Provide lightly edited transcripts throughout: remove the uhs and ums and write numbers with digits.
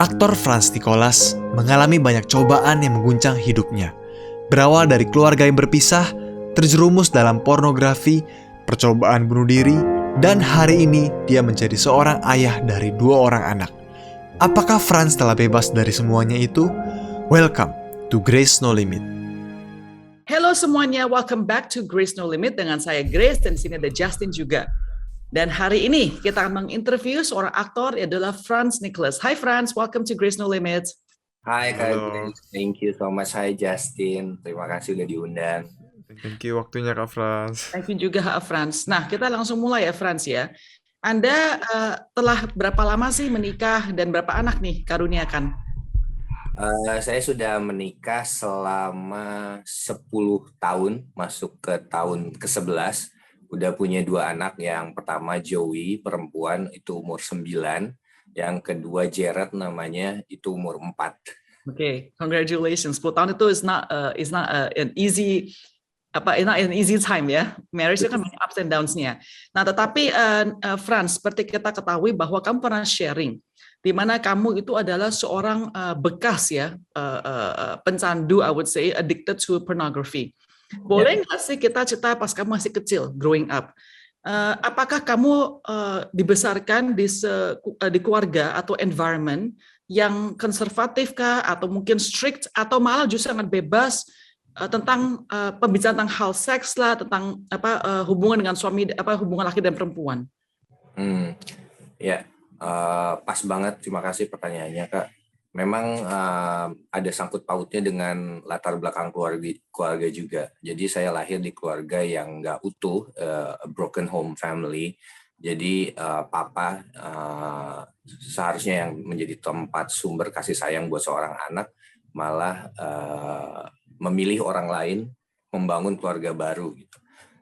Aktor Franz Nicholas mengalami banyak cobaan yang mengguncang hidupnya. Berawal dari keluarga yang berpisah, terjerumus dalam pornografi, percobaan bunuh diri, dan hari ini dia menjadi seorang ayah dari 2 orang anak. Apakah Franz telah bebas dari semuanya itu? Welcome to Grace No Limit. Halo semuanya, welcome back to Grace No Limit dengan saya Grace dan di sini ada Justin juga. Dan hari ini kita akan menginterview seorang aktor adalah Franz Nicholas. Hi Franz, welcome to Grace No Limit. Hai Kak Halo. Grace, thank you so much. Hai Justin, terima kasih udah diundang. Thank you waktunya Kak Franz. Thank you juga Franz. Nah kita langsung mulai ya Franz ya. Anda telah berapa lama sih menikah dan berapa anak nih karuniakan? Saya sudah menikah selama 10 tahun, masuk ke tahun ke-11. Udah punya 2 anak, yang pertama Joey, perempuan, itu umur 9. Yang kedua Jared namanya, itu umur 4. Okay, congratulations. 10 tahun itu is not an easy not an easy time ya. Marriage itu kan banyak ups and downs-nya. Nah, tetapi Franz, seperti kita ketahui bahwa kamu pernah sharing di mana kamu itu adalah seorang bekas ya pencandu, I would say addicted to pornography. Boleh nggak sih kita cerita pas kamu masih kecil, growing up? Apakah kamu dibesarkan di keluarga atau environment yang konservatif kah, atau mungkin strict, atau malah justru sangat bebas tentang pembicaraan tentang hal seks lah, tentang hubungan dengan suami, hubungan laki dan perempuan? Pas banget, terima kasih pertanyaannya Kak. Memang ada sangkut pautnya dengan latar belakang keluarga juga. Jadi saya lahir di keluarga yang nggak utuh, a broken home family. Jadi papa seharusnya yang menjadi tempat sumber kasih sayang buat seorang anak, malah memilih orang lain membangun keluarga baru gitu.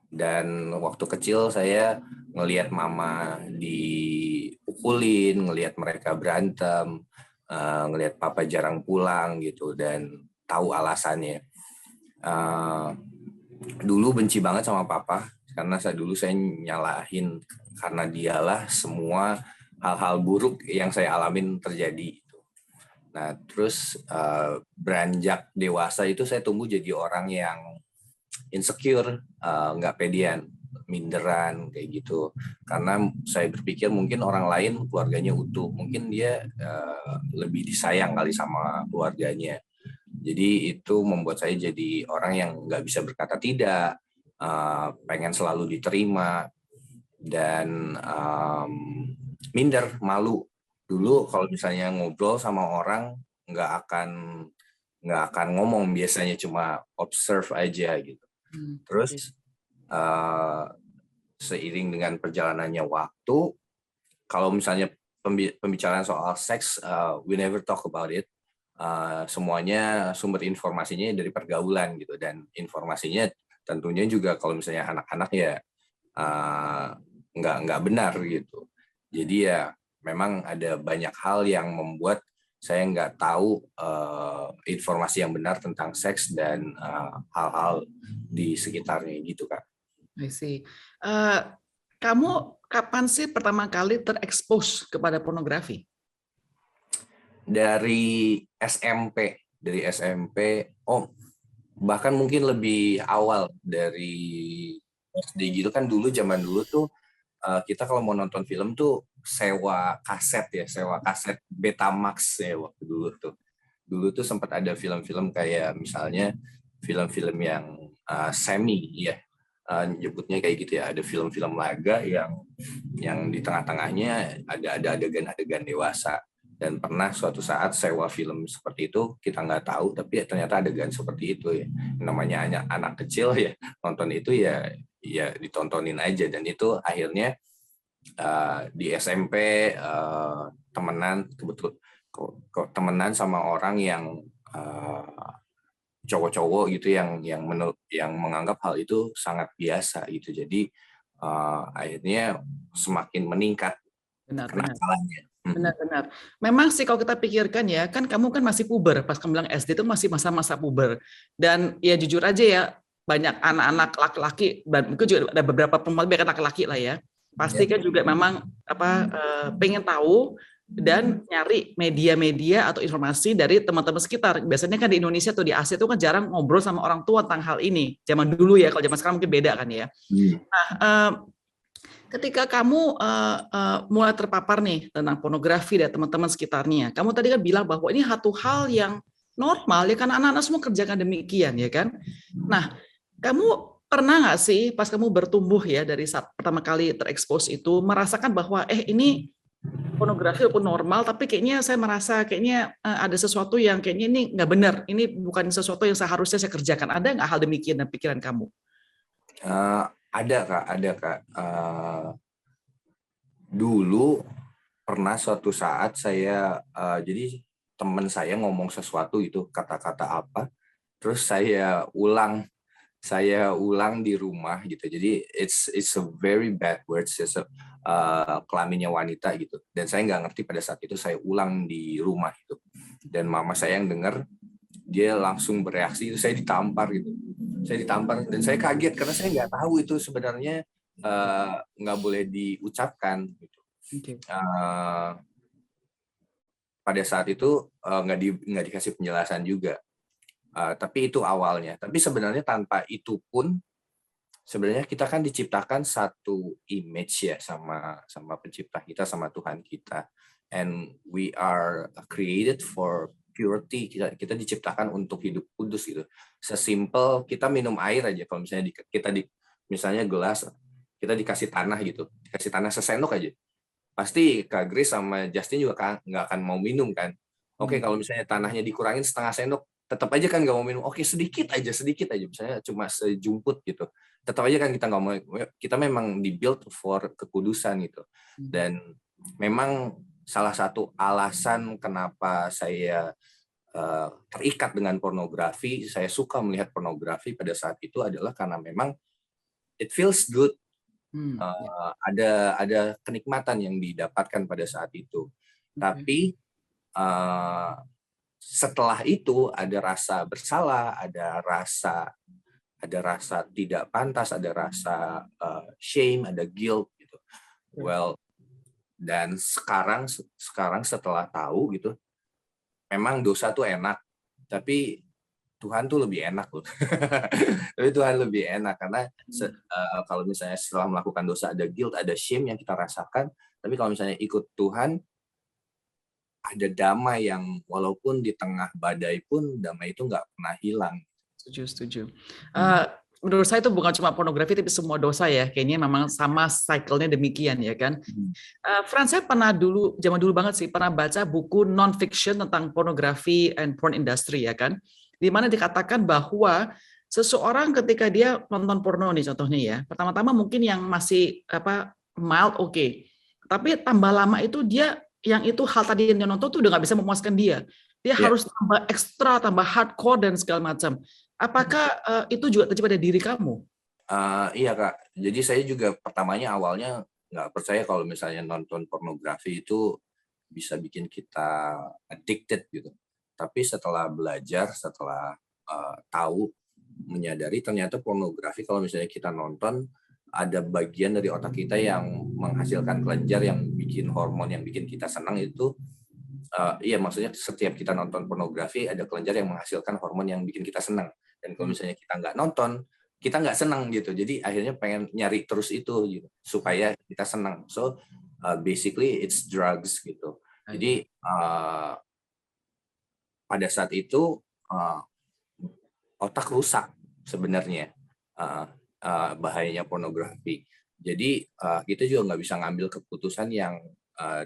Dan waktu kecil saya ngelihat mama dipukulin, ngelihat mereka berantem, ngelihat papa jarang pulang gitu, dan tahu alasannya. Dulu benci banget sama papa karena dulu saya nyalahin karena dialah semua hal-hal buruk yang saya alamin terjadi. Nah, terus beranjak dewasa itu saya tumbuh jadi orang yang insecure, nggak pedean, minderan kayak gitu. Karena saya berpikir mungkin orang lain keluarganya utuh, mungkin dia lebih disayang kali sama keluarganya. Jadi itu membuat saya jadi orang yang nggak bisa berkata tidak, pengen selalu diterima, dan minder, malu. Dulu kalau misalnya ngobrol sama orang nggak akan ngomong, biasanya cuma observe aja gitu. Terus seiring dengan perjalanannya waktu, kalau misalnya pembicaraan soal seks, we never talk about it. Semuanya sumber informasinya dari pergaulan gitu, dan informasinya tentunya juga kalau misalnya anak-anak ya nggak benar gitu. Jadi ya memang ada banyak hal yang membuat saya nggak tahu informasi yang benar tentang seks dan hal-hal di sekitarnya gitu Kak. I see. Kamu kapan sih pertama kali terekspos kepada pornografi? Dari SMP, bahkan mungkin lebih awal dari SD gitu kan. Zaman dulu tuh kita kalau mau nonton film tuh sewa kaset Betamax ya waktu dulu tuh. Dulu tuh sempat ada film-film kayak misalnya film-film yang semi ya, nyebutnya kayak gitu ya. Ada film-film laga yang di tengah-tengahnya ada adegan-adegan dewasa. Dan pernah suatu saat sewa film seperti itu, kita nggak tahu, tapi ternyata adegan seperti itu ya. Namanya anak kecil ya, nonton itu ya ditontonin aja. Dan itu akhirnya di SMP temenan sama orang yang cowok-cowok gitu yang menganggap hal itu sangat biasa gitu. Jadi akhirnya semakin meningkat kenakalannya. Benar-benar. Memang sih kalau kita pikirkan ya, kan kamu kan masih puber, pas kamu bilang SD itu masih masa-masa puber. Dan ya jujur aja ya, banyak anak-anak laki-laki, dan mungkin juga ada beberapa perempuan, banyak laki-laki lah ya. Pasti kan juga memang pengen tahu dan nyari media-media atau informasi dari teman-teman sekitar. Biasanya kan di Indonesia atau di Asia itu kan jarang ngobrol sama orang tua tentang hal ini. Zaman dulu ya, kalau zaman sekarang mungkin beda kan ya. Nah, ketika kamu mulai terpapar nih tentang pornografi dan teman-teman sekitarnya, kamu tadi kan bilang bahwa ini satu hal yang normal ya, karena anak-anak semua kerjakan demikian ya kan. Nah, kamu pernah nggak sih pas kamu bertumbuh ya dari saat pertama kali terekspos itu merasakan bahwa ini pornografi walaupun normal, tapi kayaknya saya merasa kayaknya ada sesuatu yang kayaknya ini nggak benar, ini bukan sesuatu yang seharusnya saya kerjakan. Ada nggak hal demikian dalam pikiran kamu? Ada Kak. Dulu pernah suatu saat saya, jadi teman saya ngomong sesuatu itu kata-kata apa, terus saya ulang di rumah gitu. Jadi it's a very bad words, kelaminnya wanita gitu. Dan saya nggak ngerti pada saat itu, saya ulang di rumah itu. Dan mama saya yang dengar, dia langsung bereaksi, itu saya ditampar gitu. Saya ditampar dan saya kaget karena saya nggak tahu itu sebenarnya nggak boleh diucapkan gitu. Pada saat itu nggak dikasih penjelasan juga. Tapi itu awalnya. Tapi sebenarnya tanpa itu pun, sebenarnya kita kan diciptakan satu image ya sama pencipta kita, sama Tuhan kita. And we are created for purity. Kita diciptakan untuk hidup kudus gitu. Sesimpel kita minum air aja. Kalau misalnya misalnya gelas, kita dikasih tanah gitu, dikasih tanah sesendok aja. Pasti Kak Grace sama Justin juga nggak akan mau minum kan. Oke, kalau misalnya tanahnya dikurangin setengah sendok, tetap aja kan nggak mau minum. Oke, sedikit aja, misalnya cuma sejumput gitu. Tetap aja kan kita nggak mau. Kita memang dibuild for kekudusan gitu. Dan memang salah satu alasan kenapa saya terikat dengan pornografi, saya suka melihat pornografi pada saat itu adalah karena memang it feels good. Ada kenikmatan yang didapatkan pada saat itu. Tapi setelah itu ada rasa bersalah, ada rasa tidak pantas, ada rasa shame, ada guilt gitu. Well, dan sekarang setelah tahu gitu, memang dosa tuh enak, tapi Tuhan tuh lebih enak loh. Tapi Tuhan lebih enak karena kalau misalnya setelah melakukan dosa ada guilt, ada shame yang kita rasakan, tapi kalau misalnya ikut Tuhan, ada damai yang walaupun di tengah badai pun damai itu nggak pernah hilang. Setuju. Menurut saya itu bukan cuma pornografi tapi semua dosa ya. Kayaknya memang sama cycle-nya demikian ya kan. Frans, saya pernah zaman dulu banget sih, pernah baca buku non-fiction tentang pornografi and porn industry ya kan. Di mana dikatakan bahwa seseorang ketika dia nonton porno nih contohnya ya, pertama-tama mungkin yang masih mild oke. Tapi tambah lama itu dia yang itu hal tadi yang dia nonton tuh udah nggak bisa memuaskan dia. Dia harus tambah ekstra, tambah hardcore dan segala macam. Apakah itu juga terjadi pada diri kamu? Iya Kak. Jadi saya juga pertamanya awalnya nggak percaya kalau misalnya nonton pornografi itu bisa bikin kita addicted gitu. Tapi setelah belajar, setelah tahu, menyadari ternyata pornografi kalau misalnya kita nonton, ada bagian dari otak kita yang menghasilkan kelenjar yang bikin hormon yang bikin kita senang itu. Iya, maksudnya setiap kita nonton pornografi ada kelenjar yang menghasilkan hormon yang bikin kita senang. Dan kalau misalnya kita nggak nonton, kita nggak senang gitu. Jadi akhirnya pengen nyari terus itu gitu, supaya kita senang. So basically it's drugs gitu. Jadi pada saat itu otak rusak sebenarnya, bahayanya pornografi. Jadi kita juga nggak bisa ngambil keputusan yang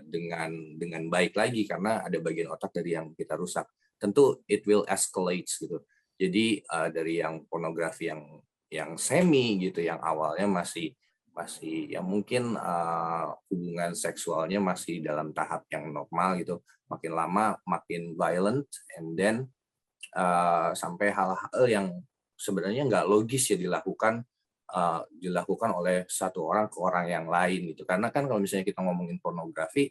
dengan baik lagi karena ada bagian otak dari yang kita rusak. Tentu it will escalate gitu. Jadi dari yang pornografi yang semi gitu, yang awalnya masih yang mungkin hubungan seksualnya masih dalam tahap yang normal gitu, makin lama makin violent, and then sampai hal-hal yang sebenarnya nggak logis ya dilakukan oleh satu orang ke orang yang lain gitu. Karena kan kalau misalnya kita ngomongin pornografi,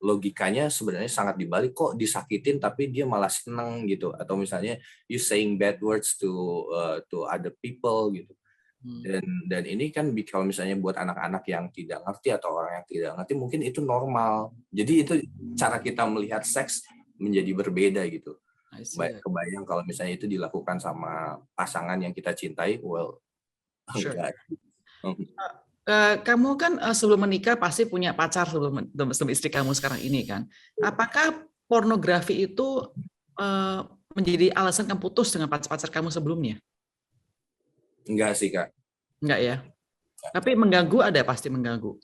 logikanya sebenarnya sangat dibalik, kok disakitin tapi dia malah seneng gitu, atau misalnya you saying bad words to other people gitu. Dan ini kan kalau misalnya buat anak-anak yang tidak ngerti atau orang yang tidak ngerti mungkin itu normal. Jadi itu cara kita melihat seks menjadi berbeda gitu. I see. Kebayang kalau misalnya itu dilakukan sama pasangan yang kita cintai, Sure. enggak. Kamu kan sebelum menikah pasti punya pacar sebelum istri kamu sekarang ini kan. Apakah pornografi itu menjadi alasan kamu putus dengan pacar kamu sebelumnya? Enggak sih, Kak. Enggak ya. Tapi mengganggu ada pasti mengganggu.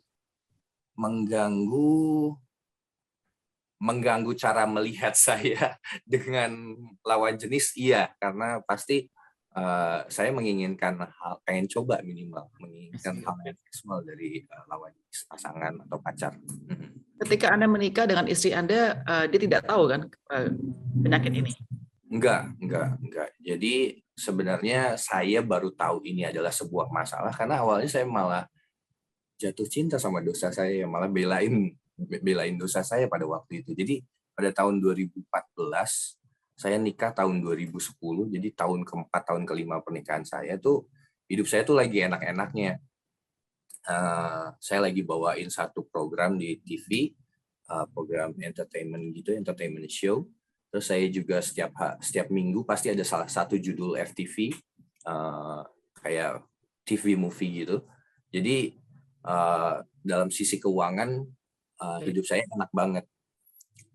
Mengganggu cara melihat saya dengan lawan jenis, iya, karena pasti saya menginginkan pengen coba minimal menginginkan hal yang seksual dari lawan jenis pasangan atau pacar. Ketika Anda menikah dengan istri Anda, dia tidak tahu kan penyakit ini? Enggak. Jadi sebenarnya saya baru tahu ini adalah sebuah masalah karena awalnya saya malah jatuh cinta sama dosa saya, malah belain dosa saya pada waktu itu. Jadi pada tahun 2014 saya nikah tahun 2010, jadi tahun keempat, tahun kelima pernikahan saya tuh hidup saya tuh lagi enak-enaknya. Saya lagi bawain satu program di TV, program entertainment show. Terus saya juga setiap minggu pasti ada salah satu judul FTV, kayak TV movie gitu. Jadi dalam sisi keuangan hidup saya enak banget.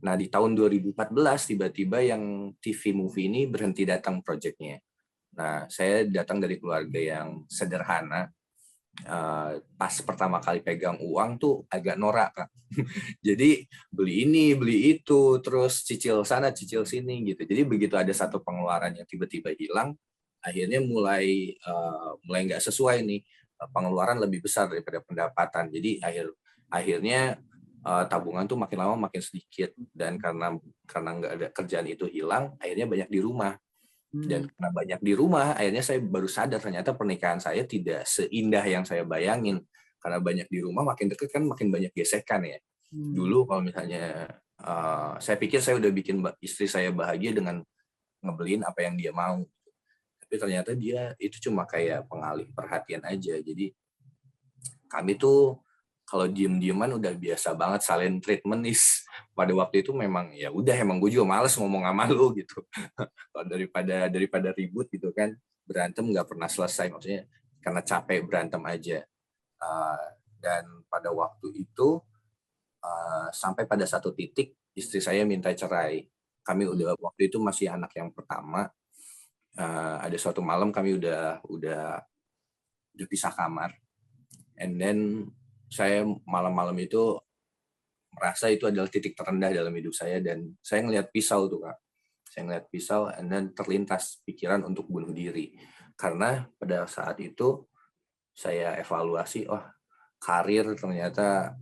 Nah, di tahun 2014 tiba-tiba yang TV movie ini berhenti datang proyeknya. Nah, saya datang dari keluarga yang sederhana. Pas pertama kali pegang uang tuh agak norak, Kak. Jadi beli ini, beli itu, terus cicil sana, cicil sini gitu. Jadi begitu ada satu pengeluaran yang tiba-tiba hilang, akhirnya mulai nggak sesuai nih, pengeluaran lebih besar daripada pendapatan. Jadi akhirnya tabungan tuh makin lama makin sedikit, dan karena nggak ada kerjaan itu hilang, akhirnya banyak di rumah. Dan karena banyak di rumah, akhirnya saya baru sadar ternyata pernikahan saya tidak seindah yang saya bayangin. Karena banyak di rumah, makin deket kan makin banyak gesekan ya. Dulu kalau misalnya saya pikir saya udah bikin istri saya bahagia dengan ngebeliin apa yang dia mau, tapi ternyata dia itu cuma kayak pengalih perhatian aja. Jadi kami tuh kalau diem-dieman udah biasa banget, silent treatment pada waktu itu memang ya udah, emang gue juga males ngomong sama lu gitu. daripada ribut gitu kan, berantem nggak pernah selesai, maksudnya karena capek berantem aja. Dan pada waktu itu sampai pada satu titik istri saya minta cerai. Kami udah waktu itu masih anak yang pertama. Ada suatu malam kami udah pisah kamar, and then saya malam-malam itu merasa itu adalah titik terendah dalam hidup saya, dan saya ngelihat pisau tuh, Kak. Saya ngelihat pisau, and then terlintas pikiran untuk bunuh diri. Karena pada saat itu saya evaluasi, karir ternyata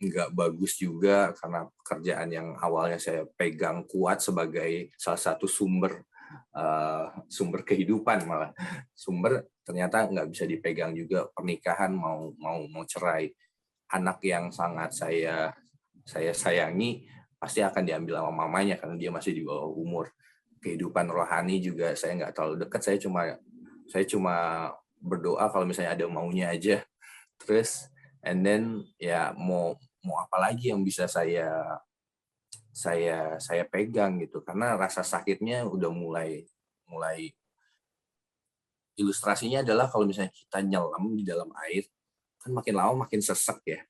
nggak bagus juga, karena pekerjaan yang awalnya saya pegang kuat sebagai salah satu sumber kehidupan, malah ternyata nggak bisa dipegang juga. Pernikahan mau cerai, anak yang sangat saya sayangi pasti akan diambil sama mamanya karena dia masih di bawah umur. Kehidupan rohani juga saya nggak terlalu dekat, saya cuma berdoa kalau misalnya ada maunya aja. Terus and then ya mau apa lagi yang bisa saya pegang gitu, karena rasa sakitnya udah mulai ilustrasinya adalah kalau misalnya kita nyelam di dalam air kan makin lama makin sesek ya.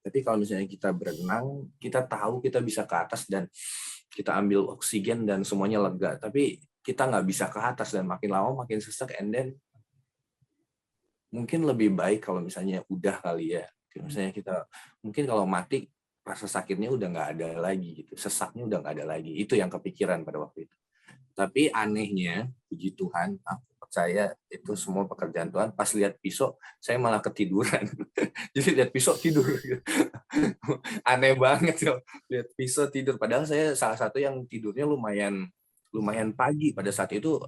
Tapi kalau misalnya kita berenang, kita tahu kita bisa ke atas dan kita ambil oksigen dan semuanya lega. Tapi kita nggak bisa ke atas dan makin lama makin sesek, and then mungkin lebih baik kalau misalnya udah kali ya. Misalnya kita mungkin kalau mati rasa sakitnya udah nggak ada lagi gitu, sesaknya udah nggak ada lagi. Itu yang kepikiran pada waktu itu. Tapi anehnya, puji Tuhan, aku percaya itu semua pekerjaan Tuhan. Pas lihat pisau, saya malah ketiduran. Jadi lihat pisau tidur. Aneh banget ya, lihat pisau tidur. Padahal saya salah satu yang tidurnya lumayan pagi pada saat itu.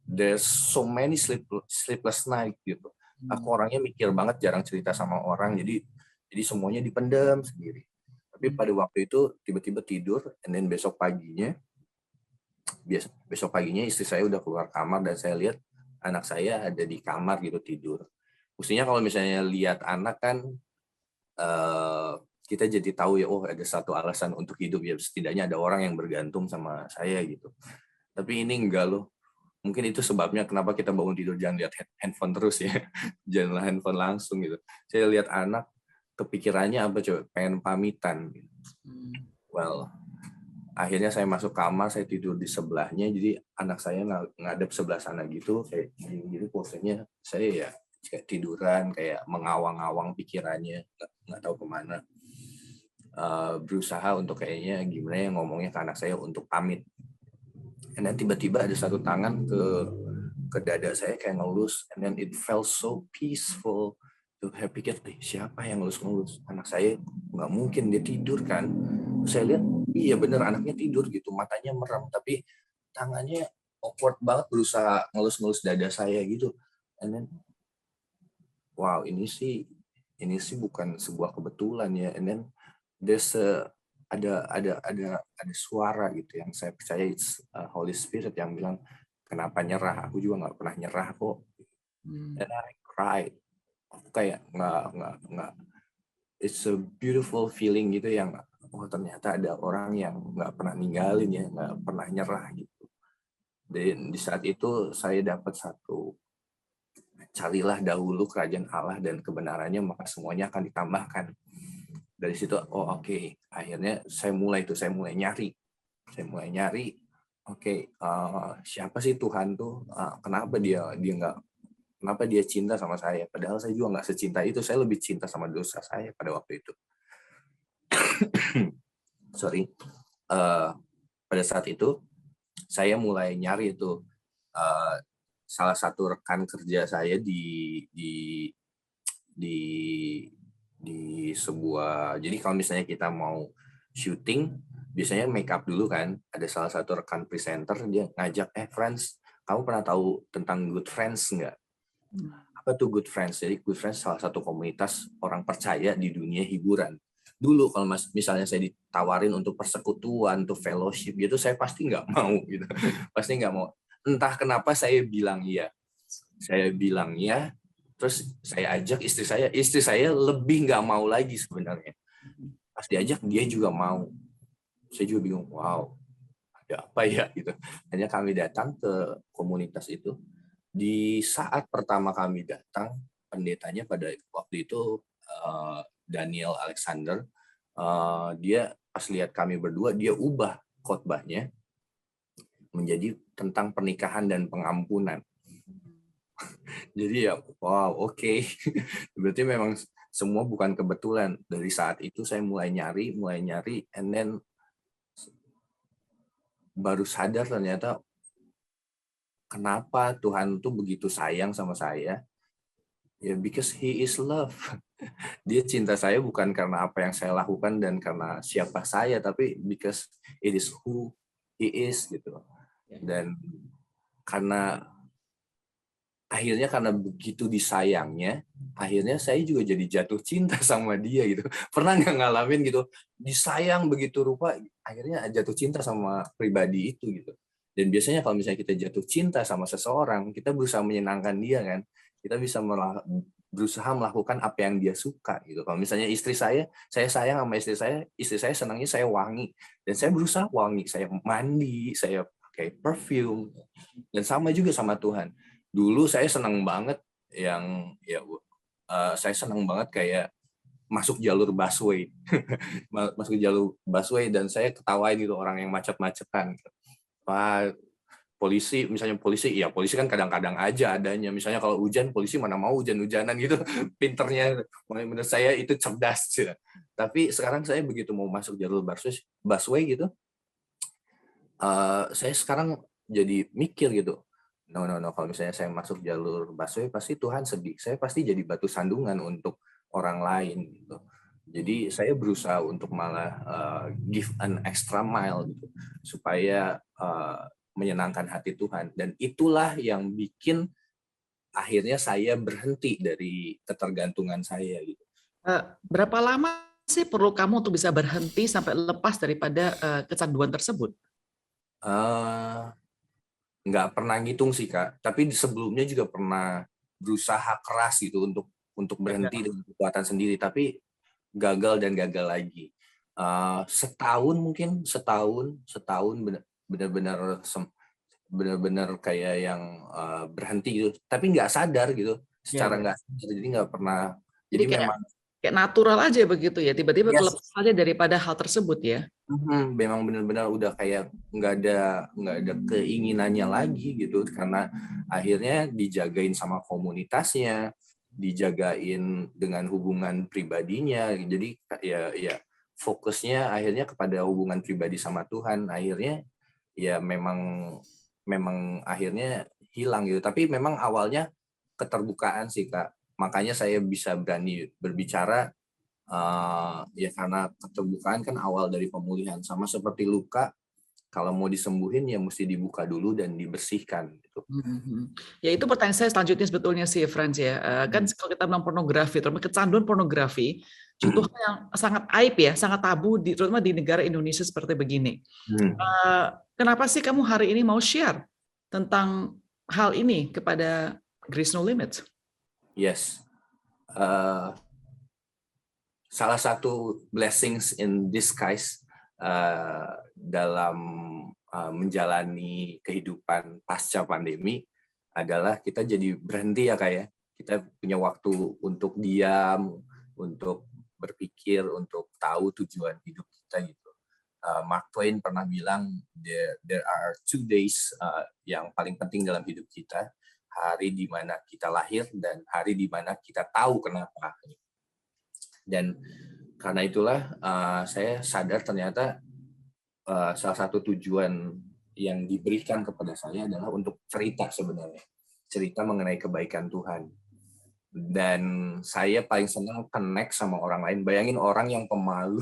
There's so many sleepless night gitu. Aku orangnya mikir banget, jarang cerita sama orang. Jadi semuanya dipendam sendiri. Tapi pada waktu itu tiba-tiba tidur, and then besok paginya istri saya udah keluar kamar dan saya lihat anak saya ada di kamar gitu tidur. Mestinya kalau misalnya lihat anak kan eh, kita jadi tahu ya, oh ada satu alasan untuk hidup ya, setidaknya ada orang yang bergantung sama saya gitu. Tapi ini enggak loh. Mungkin itu sebabnya kenapa kita bangun tidur jangan lihat handphone terus ya. Jangan handphone langsung gitu. Saya lihat anak, kepikirannya apa coba? Pengen pamitan. Well, akhirnya saya masuk kamar, saya tidur di sebelahnya, jadi anak saya ngadep sebelah sana gitu, kayak gini posenya, saya ya kayak tiduran, kayak mengawang-awang pikirannya, nggak tahu kemana. Berusaha untuk kayaknya gimana ya ngomongnya ke anak saya untuk pamit. And then tiba-tiba ada satu tangan ke dada saya kayak ngelus, and then it felt so peaceful. Tuh saya pikir, siapa yang ngelus-ngelus? Anak saya nggak mungkin dia tidur kan. Saya lihat, iya bener anaknya tidur gitu, matanya merem, tapi tangannya awkward banget berusaha ngelus-ngelus dada saya gitu. And then, wow ini sih bukan sebuah kebetulan ya. And then there's ada suara gitu yang saya percaya it's Holy Spirit yang bilang, kenapa nyerah? Aku juga nggak pernah nyerah kok. And I cried. Aku kayak nggak. It's a beautiful feeling gitu yang, oh ternyata ada orang yang nggak pernah ninggalin ya, nggak pernah nyerah gitu. Dan di saat itu saya dapat satu, carilah dahulu kerajaan Allah dan kebenarannya, maka semuanya akan ditambahkan. Dari situ, oh oke. Akhirnya saya mulai nyari. Oke, siapa sih Tuhan tuh? Kenapa dia cinta sama saya? Padahal saya juga nggak secinta itu. Saya lebih cinta sama dosa saya pada waktu itu. Sorry. Pada saat itu saya mulai nyari itu salah satu rekan kerja saya di sebuah, jadi kalau misalnya kita mau syuting biasanya make up dulu kan, ada salah satu rekan presenter dia ngajak, friends, kamu pernah tahu tentang Good Friends nggak? Apa tuh Good Friends? Jadi Good Friends salah satu komunitas orang percaya di dunia hiburan. Dulu kalau misalnya saya ditawarin untuk persekutuan, untuk fellowship gitu, saya pasti nggak mau gitu. Pasti nggak mau. Entah kenapa saya bilang iya. Terus saya ajak istri saya lebih nggak mau lagi sebenarnya. Pas diajak dia juga mau. Saya juga bingung, wow, ada apa ya gitu. Hanya kami datang ke komunitas itu. Di saat pertama kami datang, pendetanya pada waktu itu Daniel Alexander, dia pas lihat kami berdua, dia ubah khotbahnya menjadi tentang pernikahan dan pengampunan. Jadi ya, wow, oke. Berarti memang semua bukan kebetulan. Dari saat itu saya mulai nyari, and then baru sadar ternyata kenapa Tuhan tuh begitu sayang sama saya. Ya, because He is love. Dia cinta saya bukan karena apa yang saya lakukan dan karena siapa saya, tapi because it is who He is gitu. Dan karena begitu disayangnya, akhirnya saya juga jadi jatuh cinta sama dia gitu. Pernah nggak ngalamin gitu, disayang begitu rupa, akhirnya jatuh cinta sama pribadi itu gitu. Dan biasanya kalau misalnya kita jatuh cinta sama seseorang, kita berusaha menyenangkan dia kan, kita bisa berusaha melakukan apa yang dia suka gitu. Kalau misalnya istri saya sayang sama istri saya senangnya saya wangi, dan saya berusaha wangi, saya mandi, saya pakai perfume, dan sama juga sama Tuhan. Dulu saya senang banget saya senang banget kayak masuk jalur busway. Masuk jalur busway dan saya ketawain gitu orang yang macet-macetan. Wah, polisi kan kadang-kadang aja adanya. Misalnya kalau hujan, polisi mana mau hujan-hujanan gitu. Pinternya menurut saya itu cerdas. Ya. Tapi sekarang saya begitu mau masuk jalur busway gitu, saya sekarang jadi mikir gitu. No. Kalau misalnya saya masuk jalur busway, pasti Tuhan sedih. Saya pasti jadi batu sandungan untuk orang lain gitu. Jadi saya berusaha untuk malah give an extra mile gitu, supaya menyenangkan hati Tuhan. Dan itulah yang bikin akhirnya saya berhenti dari ketergantungan saya gitu. Berapa lama sih perlu kamu untuk bisa berhenti sampai lepas daripada kecanduan tersebut? nggak pernah ngitung sih Kak, tapi sebelumnya juga pernah berusaha keras gitu untuk berhenti dengan kekuatan sendiri, tapi gagal dan gagal lagi. Setahun mungkin, setahun benar-benar benar-benar kayak yang berhenti gitu, tapi nggak sadar gitu, Ya. secara nggak sadar, jadi nggak pernah. Jadi Jadi kayak memang kayak natural aja begitu ya, tiba-tiba yes, kelepas aja daripada hal tersebut ya. memang benar-benar udah kayak nggak ada keinginannya lagi gitu, karena akhirnya dijagain sama komunitasnya, dijagain dengan hubungan pribadinya, jadi ya fokusnya akhirnya kepada hubungan pribadi sama Tuhan, akhirnya ya memang memang akhirnya hilang gitu. Tapi memang awalnya keterbukaan sih Kak, makanya saya bisa berani berbicara. Ya karena keterbukaan kan awal dari pemulihan, sama seperti luka, kalau mau disembuhin ya mesti dibuka dulu dan dibersihkan gitu. Ya itu pertanyaan saya selanjutnya sebetulnya sih, Franz ya. Kan kalau kita bilang pornografi, terutama kecanduan pornografi, suatu hal yang sangat aib ya, sangat tabu, terutama di negara Indonesia seperti begini. Kenapa sih kamu hari ini mau share tentang hal ini kepada Grace No Limit? Yes. Salah satu blessings in disguise dalam menjalani kehidupan pasca pandemi adalah kita jadi berhenti ya kayak kita punya waktu untuk diam, untuk berpikir, untuk tahu tujuan hidup kita gitu. Mark Twain pernah bilang there are 2 days yang paling penting dalam hidup kita, hari di mana kita lahir dan hari di mana kita tahu kenapa. Dan karena itulah saya sadar ternyata salah satu tujuan yang diberikan kepada saya adalah untuk cerita sebenarnya. Cerita mengenai kebaikan Tuhan. Dan saya paling senang connect sama orang lain. Bayangin orang yang pemalu,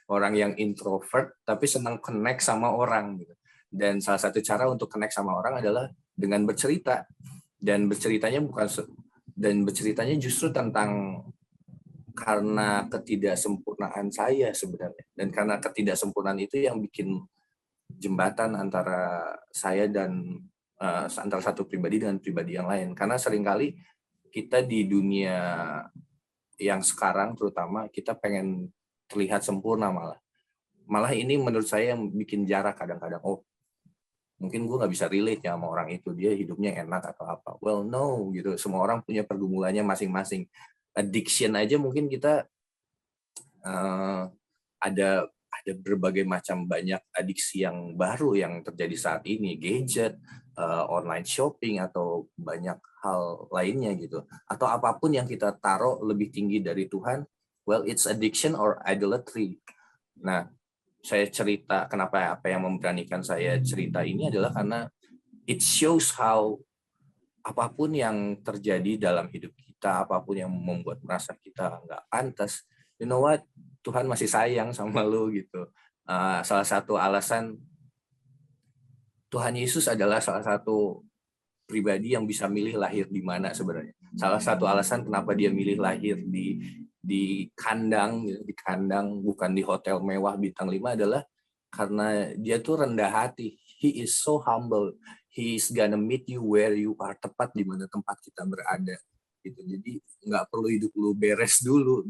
orang yang introvert, tapi senang connect sama orang. Gitu. Dan salah satu cara untuk connect sama orang adalah dengan bercerita. Dan berceritanya justru tentang karena ketidaksempurnaan saya sebenarnya, dan karena ketidaksempurnaan itu yang bikin jembatan antara saya dan antara satu pribadi dengan pribadi yang lain. Karena seringkali kita di dunia yang sekarang terutama kita pengen terlihat sempurna, malah ini menurut saya yang bikin jarak kadang-kadang. Oh, mungkin gue nggak bisa relate ya sama orang itu, dia hidupnya enak atau apa. Well, no gitu, semua orang punya pergumulannya masing-masing. Addiction aja mungkin kita ada berbagai macam banyak adiksi yang baru yang terjadi saat ini, gadget, online shopping, atau banyak hal lainnya gitu, atau apapun yang kita taruh lebih tinggi dari Tuhan, well it's addiction or idolatry. Nah, saya cerita kenapa, apa yang memberanikan saya cerita ini adalah karena it shows how apapun yang terjadi dalam hidup kita, apapun yang membuat merasa kita nggak pantas, you know what, Tuhan masih sayang sama lo gitu. Salah satu alasan Tuhan Yesus adalah salah satu pribadi yang bisa milih lahir di mana sebenarnya. Salah satu alasan kenapa dia milih lahir di kandang bukan di hotel mewah bintang 5 adalah karena dia tuh rendah hati. He is so humble. He is gonna meet you where you are, tepat di mana tempat kita berada. Gitu. Jadi nggak perlu hidup lu beres dulu.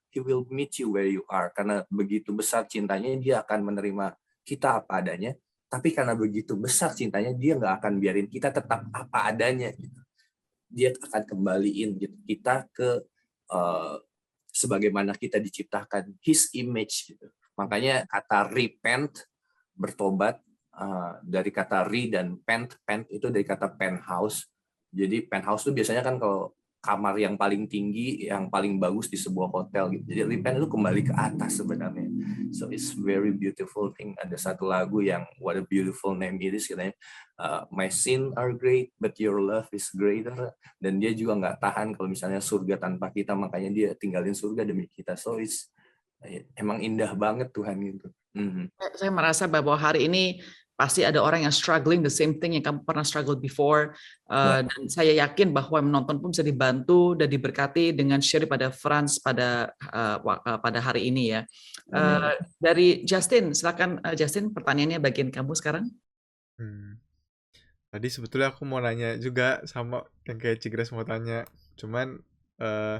He will meet you where you are. Karena begitu besar cintanya, dia akan menerima kita apa adanya. Tapi karena begitu besar cintanya, dia nggak akan biarin kita tetap apa adanya. Gitu. Dia akan kembaliin gitu, kita ke sebagaimana kita diciptakan, His image. Gitu. Makanya kata repent, bertobat, dari kata re dan pent itu dari kata penthouse. Jadi penthouse itu biasanya kan kalau kamar yang paling tinggi, yang paling bagus di sebuah hotel gitu. Jadi repent itu kembali ke atas sebenarnya. So it's very beautiful thing. Ada satu lagu yang what a beautiful name it is, katanya my sin are great but your love is greater. Dan dia juga nggak tahan kalau misalnya surga tanpa kita, makanya dia tinggalin surga demi kita. So it's emang indah banget Tuhan gitu. Saya merasa bahwa hari ini pasti ada orang yang struggling the same thing yang kamu pernah struggle before, dan saya yakin bahwa yang menonton pun bisa dibantu dan diberkati dengan share pada Franz pada hari ini ya. Dari Justin, silakan Justin, pertanyaannya bagian kamu sekarang. Tadi sebetulnya aku mau nanya juga sama yang kayak Cigres mau tanya. Cuman eh,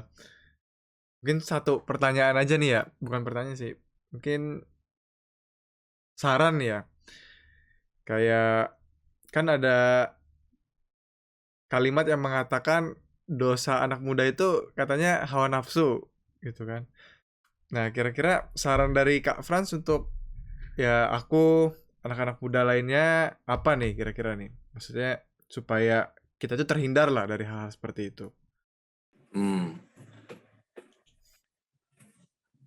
mungkin satu pertanyaan aja nih ya. Bukan pertanyaan sih. Mungkin saran ya. Kayak kan ada kalimat yang mengatakan dosa anak muda itu katanya hawa nafsu gitu kan. Nah, kira-kira saran dari Kak Franz untuk ya aku anak-anak muda lainnya apa nih kira-kira nih? Maksudnya supaya kita tuh terhindar lah dari hal-hal seperti itu. Hmm.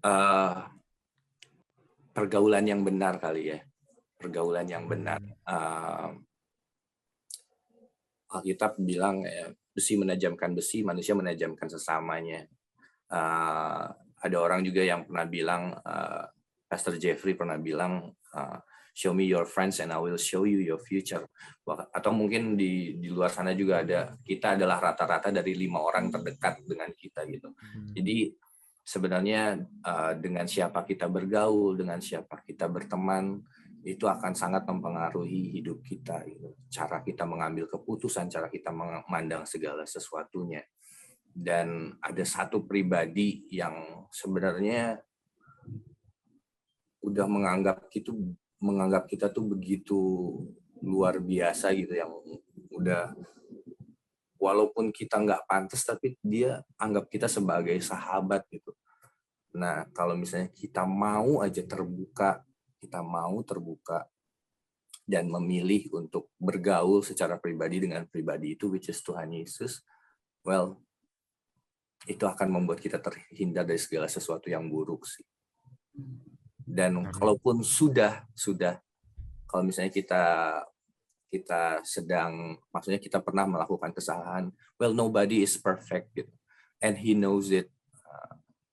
Eh, Pergaulan yang benar kali ya. Pergaulan yang benar. Alkitab bilang besi menajamkan besi, manusia menajamkan sesamanya. Ada orang juga yang pernah bilang, Pastor Jeffrey pernah bilang, show me your friends and I will show you your future. Atau mungkin di luar sana juga ada, kita adalah rata-rata dari 5 orang terdekat dengan kita gitu. Jadi sebenarnya dengan siapa kita bergaul, dengan siapa kita berteman, itu akan sangat mempengaruhi hidup kita, gitu. Cara kita mengambil keputusan, cara kita memandang segala sesuatunya. Dan ada satu pribadi yang sebenarnya udah menganggap kita tuh begitu luar biasa gitu, yang udah walaupun kita nggak pantas tapi dia anggap kita sebagai sahabat gitu. Nah, kalau misalnya kita mau aja terbuka, dan memilih untuk bergaul secara pribadi dengan pribadi itu, which is Tuhan Yesus, well, itu akan membuat kita terhindar dari segala sesuatu yang buruk sih. Dan kalaupun sudah, kalau misalnya kita sedang, maksudnya kita pernah melakukan kesalahan, well, nobody is perfect gitu, and he knows it,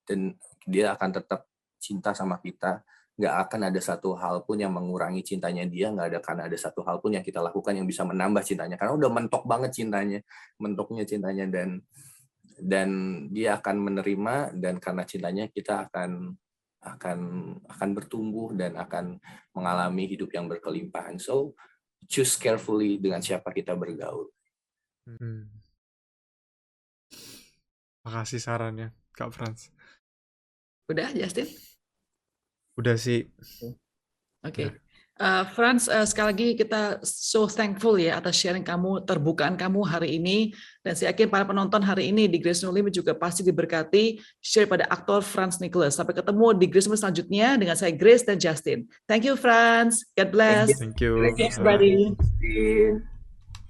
dan dia akan tetap cinta sama kita. Nggak akan ada satu hal pun yang mengurangi cintanya dia, nggak akan ada satu hal pun yang kita lakukan yang bisa menambah cintanya, karena udah mentok banget mentoknya cintanya, dan dia akan menerima, dan karena cintanya kita akan bertumbuh dan akan mengalami hidup yang berkelimpahan. So choose carefully dengan siapa kita bergaul. Makasih sarannya Kak Franz. Udah, Justin? Udah sih. Oke. Franz, sekali lagi kita so thankful ya atas sharing kamu, terbukaan kamu hari ini, dan saya yakin para penonton hari ini di Grace No Limit juga pasti diberkati share pada aktor Franz Nicholas. Sampai ketemu di Grace No Limit selanjutnya dengan saya Grace dan Justin. Thank you, Franz. God bless. Thank you. Thank you, everybody.